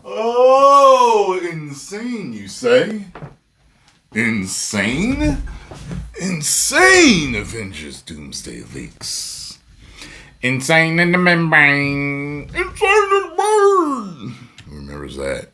Oh, insane, you say? Insane? Insane Avengers Doomsday leaks. Insane in the membrane. Insane in the brain. Who remembers that?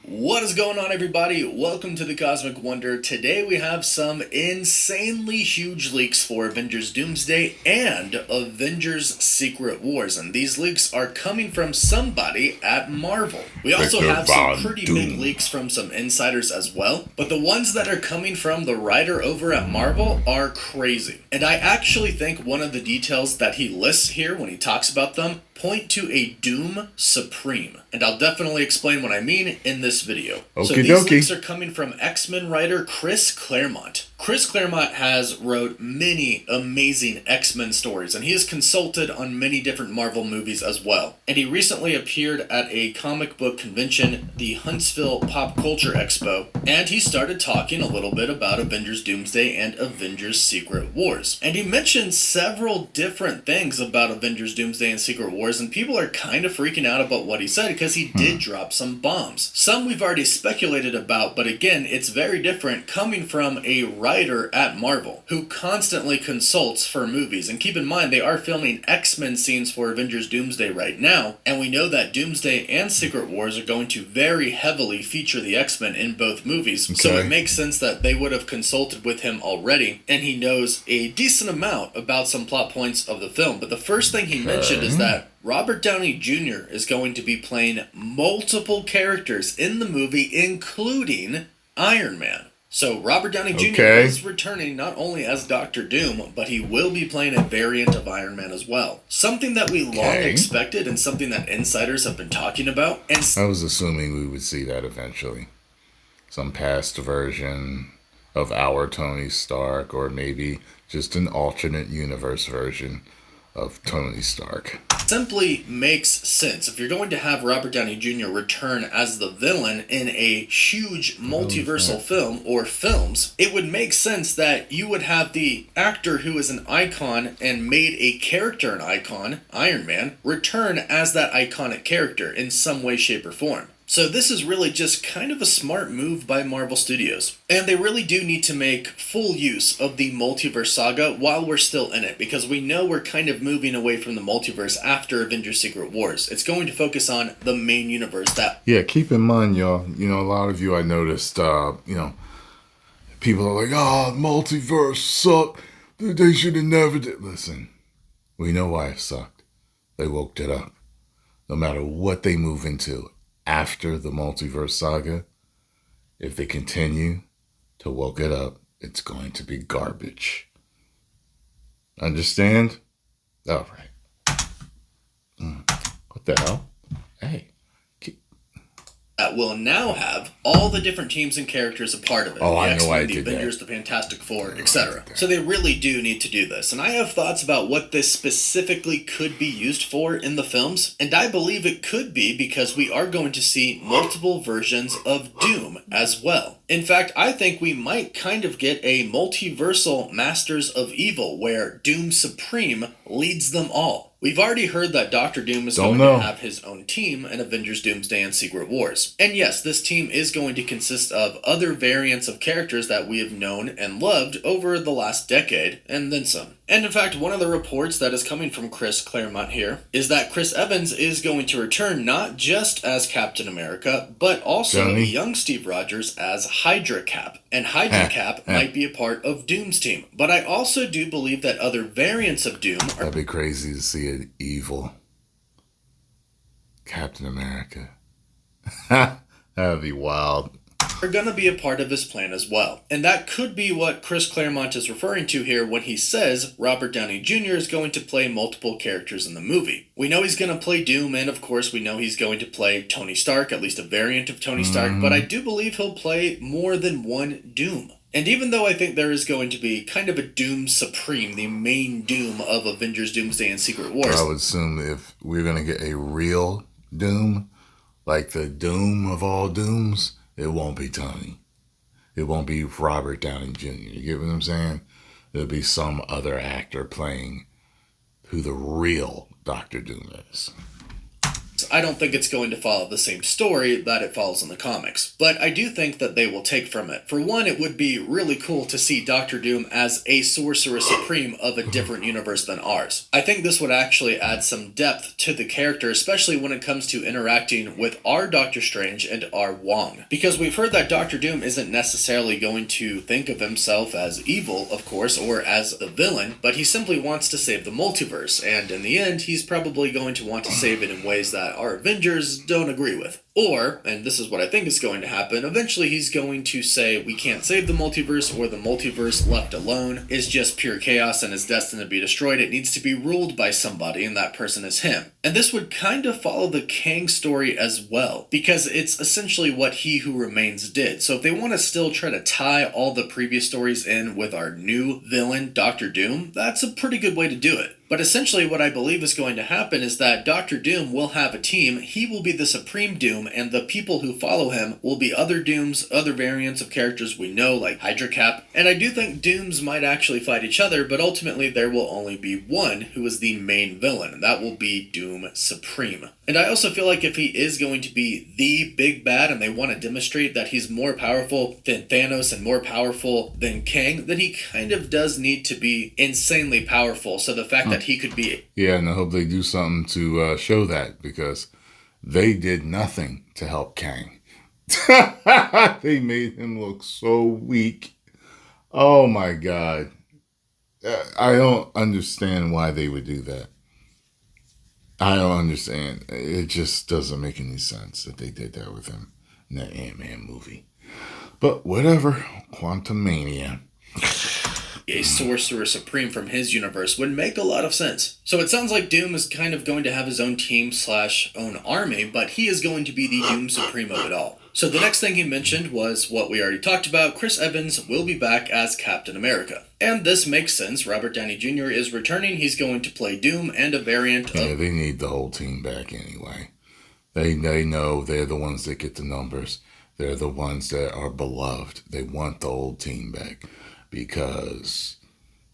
What is going on, everybody? Welcome to the Cosmic Wonder. Today we have some insanely huge leaks for Avengers Doomsday and Avengers Secret Wars, and these leaks are coming from somebody at Marvel. We also have some pretty big leaks from some insiders as well, but the ones that are coming from the writer over at Marvel are crazy. And I actually think one of the details that he lists here when he talks about them point to a Doom Supreme. And I'll definitely explain what I mean in this video. So these links are coming from X-Men writer Chris Claremont. Chris Claremont has wrote many amazing X-Men stories, and he has consulted on many different Marvel movies as well. And he recently appeared at a comic book convention, the Huntsville Pop Culture Expo, and he started talking a little bit about Avengers Doomsday and Avengers Secret Wars. And he mentioned several different things about Avengers Doomsday and Secret Wars, and people are kind of freaking out about what he said because he did drop some bombs. Some we've already speculated about, but again, it's very different coming from a writer at Marvel who constantly consults for movies. And keep in mind, they are filming X-Men scenes for Avengers Doomsday right now, and we know that Doomsday and Secret Wars are going to very heavily feature the X-Men in both movies. Okay. So it makes sense that they would have consulted with him already, and he knows a decent amount about some plot points of the film. But the first thing he mentioned is that Robert Downey Jr. is going to be playing multiple characters in the movie, including Iron Man. So Robert Downey Jr. is returning not only as Dr. Doom, but he will be playing a variant of Iron Man as well. Something that we long expected and something that insiders have been talking about. And I was assuming we would see that eventually. Some past version of our Tony Stark, or maybe just an alternate universe version of Tony Stark. Simply makes sense. If you're going to have Robert Downey Jr. return as the villain in a huge multiversal film or films, it would make sense that you would have the actor who is an icon and made a character an icon, Iron Man, return as that iconic character in some way, shape, or form. So this is really just kind of a smart move by Marvel Studios. And they really do need to make full use of the multiverse saga while we're still in it, because we know we're kind of moving away from the multiverse after Avengers Secret Wars. It's going to focus on the main universe that... Yeah, keep in mind, y'all, a lot of you I noticed, people are like, multiverse sucked. They should have never did. Listen, we know why it sucked. They woke it up. No matter what they move into after the multiverse saga, if they continue to woke it up, it's going to be garbage. Understand? All right. What the hell? Hey. That will now have all the different teams and characters a part of it. Oh, the I know I the did Avengers, that. The Fantastic Four, etc. So they really do need to do this. And I have thoughts about what this specifically could be used for in the films. And I believe it could be because we are going to see multiple versions of Doom as well. In fact, I think we might kind of get a multiversal Masters of Evil where Doom Supreme leads them all. We've already heard that Dr. Doom is going to have his own team in Avengers Doomsday and Secret Wars. And yes, this team is going to consist of other variants of characters that we have known and loved over the last decade, and then some. And in fact, one of the reports that is coming from Chris Claremont here is that Chris Evans is going to return not just as Captain America, but also young Steve Rogers as Hydra Cap. And Hydra Cap might be a part of Doom's team. But I also do believe that other variants of Doom are... That'd be crazy to see an evil Captain America. That'd be wild. Are going to be a part of his plan as well. And that could be what Chris Claremont is referring to here when he says Robert Downey Jr. is going to play multiple characters in the movie. We know he's going to play Doom, and of course we know he's going to play Tony Stark, at least a variant of Tony Stark, but I do believe he'll play more than one Doom. And even though I think there is going to be kind of a Doom Supreme, the main Doom of Avengers Doomsday and Secret Wars... I would assume if we're going to get a real Doom, like the Doom of all Dooms, it won't be Tony. It won't be Robert Downey Jr. You get what I'm saying? It'll be some other actor playing who the real Doctor Doom is. I don't think it's going to follow the same story that it follows in the comics, but I do think that they will take from it. For one, it would be really cool to see Doctor Doom as a Sorcerer Supreme of a different universe than ours. I think this would actually add some depth to the character, especially when it comes to interacting with our Doctor Strange and our Wong. Because we've heard that Doctor Doom isn't necessarily going to think of himself as evil, of course, or as a villain, but he simply wants to save the multiverse, and in the end, he's probably going to want to save it in ways that our Avengers don't agree with. Or, and this is what I think is going to happen, eventually he's going to say we can't save the multiverse, or the multiverse left alone is just pure chaos and is destined to be destroyed. It needs to be ruled by somebody, and that person is him. And this would kind of follow the Kang story as well, because it's essentially what He Who Remains did. So if they want to still try to tie all the previous stories in with our new villain, Doctor Doom, that's a pretty good way to do it. But essentially what I believe is going to happen is that Doctor Doom will have a team, he will be the Supreme Doom, and the people who follow him will be other Dooms, other variants of characters we know, like Hydra Cap. And I do think Dooms might actually fight each other, but ultimately there will only be one who is the main villain, and that will be Doom Supreme. And I also feel like if he is going to be the big bad, and they want to demonstrate that he's more powerful than Thanos and more powerful than Kang, then he kind of does need to be insanely powerful. So the fact that he could be... Yeah, and I hope they do something to show that, because they did nothing to help Kang. They made him look so weak. Oh my God. I don't understand why they would do that. I don't understand. It just doesn't make any sense that they did that with him in that Ant-Man movie. But whatever. Quantumania. A Sorcerer Supreme from his universe would make a lot of sense. So it sounds like Doom is kind of going to have his own team / own army, but he is going to be the Doom Supreme of it all. So the next thing he mentioned was what we already talked about. Chris Evans will be back as Captain America. And this makes sense. Robert Downey Jr. is returning. He's going to play Doom and a variant of... Yeah, they need the whole team back anyway. They know they're the ones that get the numbers. They're the ones that are beloved. They want the old team back. Because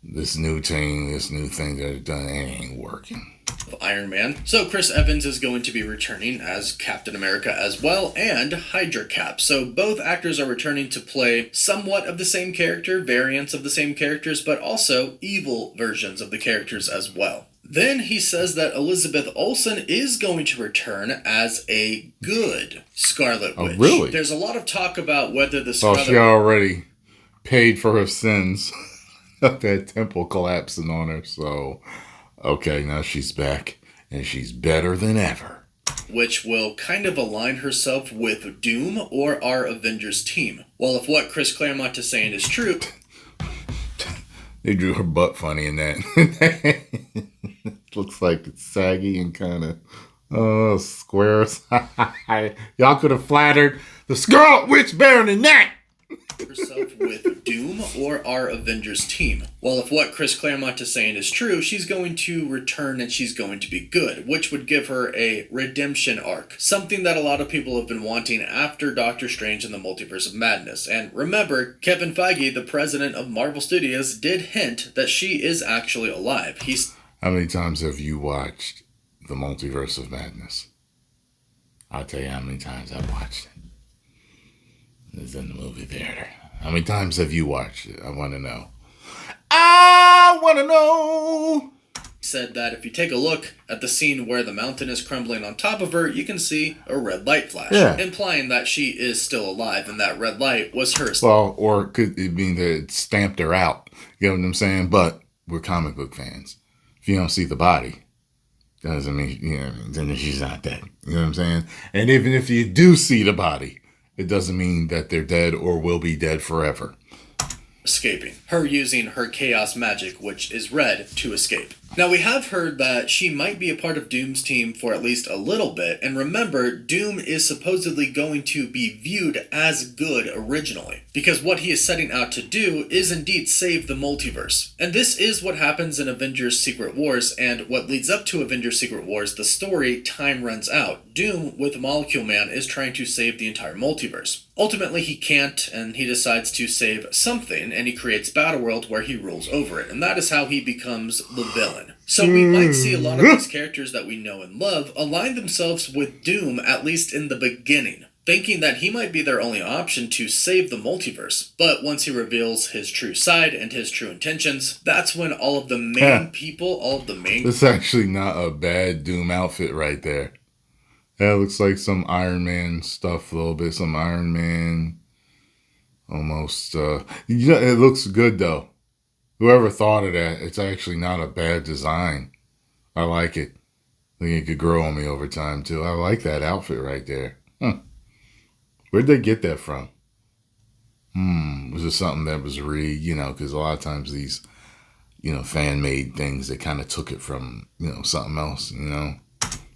this new thing that they've done, it ain't working. Of Iron Man. So Chris Evans is going to be returning as Captain America as well, and Hydra Cap. So both actors are returning to play somewhat of the same character, variants of the same characters, but also evil versions of the characters as well. Then he says that Elizabeth Olsen is going to return as a good Scarlet Witch. Oh, really? There's a lot of talk about whether the Scarlet... Oh, she already paid for her sins. That temple collapsing on her, so... Okay, now she's back, and she's better than ever. Which will kind of align herself with Doom or our Avengers team. Well, if what Chris Claremont is saying is true... They drew her butt funny in that. Looks like it's saggy and kind of squares. Y'all could have flattered the Scarlet Witch better than that. Herself with Doom or our Avengers team. Well, if what Chris Claremont is saying is true, she's going to return and she's going to be good, which would give her a redemption arc, something that a lot of people have been wanting after Doctor Strange in the Multiverse of Madness. And remember, Kevin Feige, the president of Marvel Studios, did hint that she is actually alive. How many times have you watched the Multiverse of Madness? I'll tell you how many times I've watched it. It's in the movie theater. How many times have you watched it? I want to know. I want to know. Said that if you take a look at the scene where the mountain is crumbling on top of her, you can see a red light flash, implying that she is still alive, and that red light was hers. Well, or could it mean that it stamped her out? You know what I'm saying? But we're comic book fans. If you don't see the body, doesn't mean, then she's not dead. You know what I'm saying? And even if you do see the body, it doesn't mean that they're dead or will be dead forever. Escaping. Her using her chaos magic, which is red, to escape. Now, we have heard that she might be a part of Doom's team for at least a little bit, and remember, Doom is supposedly going to be viewed as good originally, because what he is setting out to do is indeed save the multiverse. And this is what happens in Avengers Secret Wars, and what leads up to Avengers Secret Wars, the story Time Runs Out. Doom, with Molecule Man, is trying to save the entire multiverse. Ultimately, he can't, and he decides to save something, and he creates Battleworld where he rules over it, and that is how he becomes the villain. So we might see a lot of these characters that we know and love align themselves with Doom, at least in the beginning, thinking that he might be their only option to save the multiverse. But once he reveals his true side and his true intentions, that's when all of the main people, That's actually not a bad Doom outfit right there. That looks like some Iron Man stuff a little bit. Some Iron Man almost. It looks good though. Whoever thought of that, it's actually not a bad design. I like it. I think it could grow on me over time too. I like that outfit right there. Where'd they get that from? Was it something that was because a lot of times these, fan-made things, they kind of took it from, something else,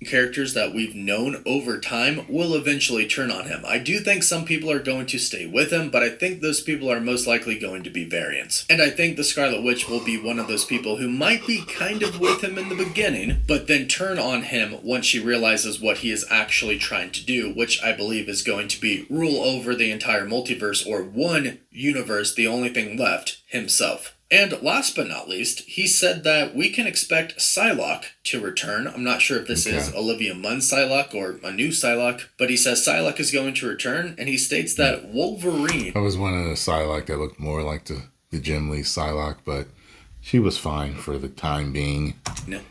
characters that we've known over time will eventually turn on him. I do think some people are going to stay with him, but I think those people are most likely going to be variants. And I think the Scarlet Witch will be one of those people who might be kind of with him in the beginning, but then turn on him once she realizes what he is actually trying to do, which I believe is going to be rule over the entire multiverse, or one universe, the only thing left, himself. And last but not least, he said that we can expect Psylocke to return. I'm not sure if this is Olivia Munn's Psylocke or a new Psylocke, but he says Psylocke is going to return, and he states that Wolverine... I was one of the Psylocke that looked more like the Jim Lee Psylocke, but she was fine for the time being.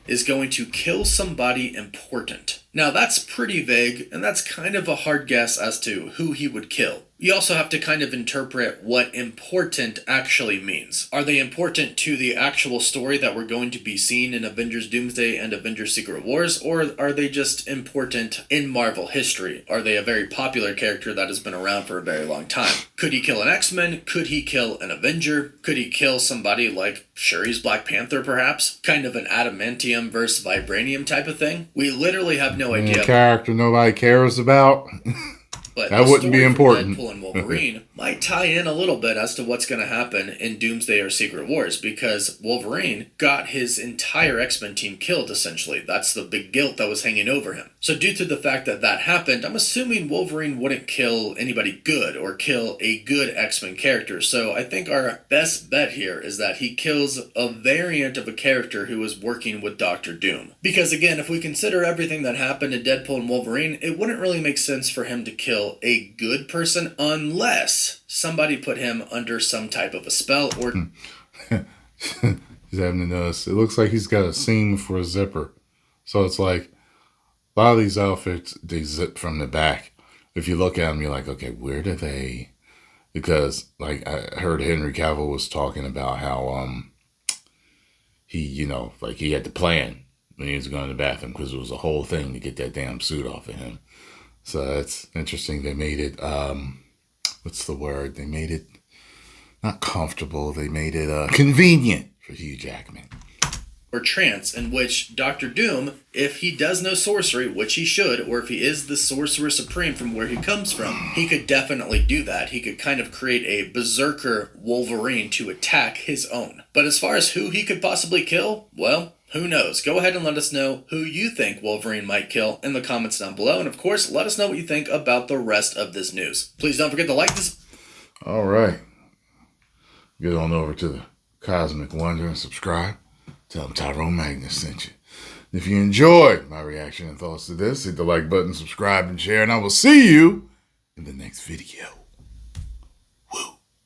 ...is going to kill somebody important. Now that's pretty vague, and that's kind of a hard guess as to who he would kill. You also have to kind of interpret what important actually means. Are they important to the actual story that we're going to be seeing in Avengers Doomsday and Avengers Secret Wars, or are they just important in Marvel history? Are they a very popular character that has been around for a very long time? Could he kill an X-Men? Could he kill an Avenger? Could he kill somebody like Shuri's Black Panther, perhaps? Kind of an adamantium versus vibranium type of thing? We literally have no idea. A character nobody cares about. But that wouldn't be important. Deadpool and Wolverine might tie in a little bit as to what's going to happen in Doomsday or Secret Wars, because Wolverine got his entire X-Men team killed, essentially. That's the big guilt that was hanging over him. So due to the fact that that happened, I'm assuming Wolverine wouldn't kill anybody good or kill a good X-Men character. So I think our best bet here is that he kills a variant of a character who was working with Doctor Doom. Because again, if we consider everything that happened in Deadpool and Wolverine, it wouldn't really make sense for him to kill a good person unless somebody put him under some type of a spell or... He's having to notice. It looks like he's got a seam for a zipper. So it's like, a lot of these outfits, they zip from the back. If you look at them, you're like, okay, where do they... Because, like, I heard Henry Cavill was talking about how he, he had to plan when he was going to the bathroom, because it was a whole thing to get that damn suit off of him. So that's interesting. They made it, what's the word? They made it not comfortable. They made it convenient for Hugh Jackman. Or trance, in which Doctor Doom, if he does know sorcery, which he should, or if he is the Sorcerer Supreme from where he comes from, he could definitely do that. He could kind of create a berserker Wolverine to attack his own. But as far as who he could possibly kill, well... who knows? Go ahead and let us know who you think Wolverine might kill in the comments down below. And of course, let us know what you think about the rest of this news. Please don't forget to like this. All right. Get on over to the Cosmic Wonder and subscribe. Tell them Tyrone Magnus sent you. If you enjoyed my reaction and thoughts to this, hit the like button, subscribe, and share. And I will see you in the next video.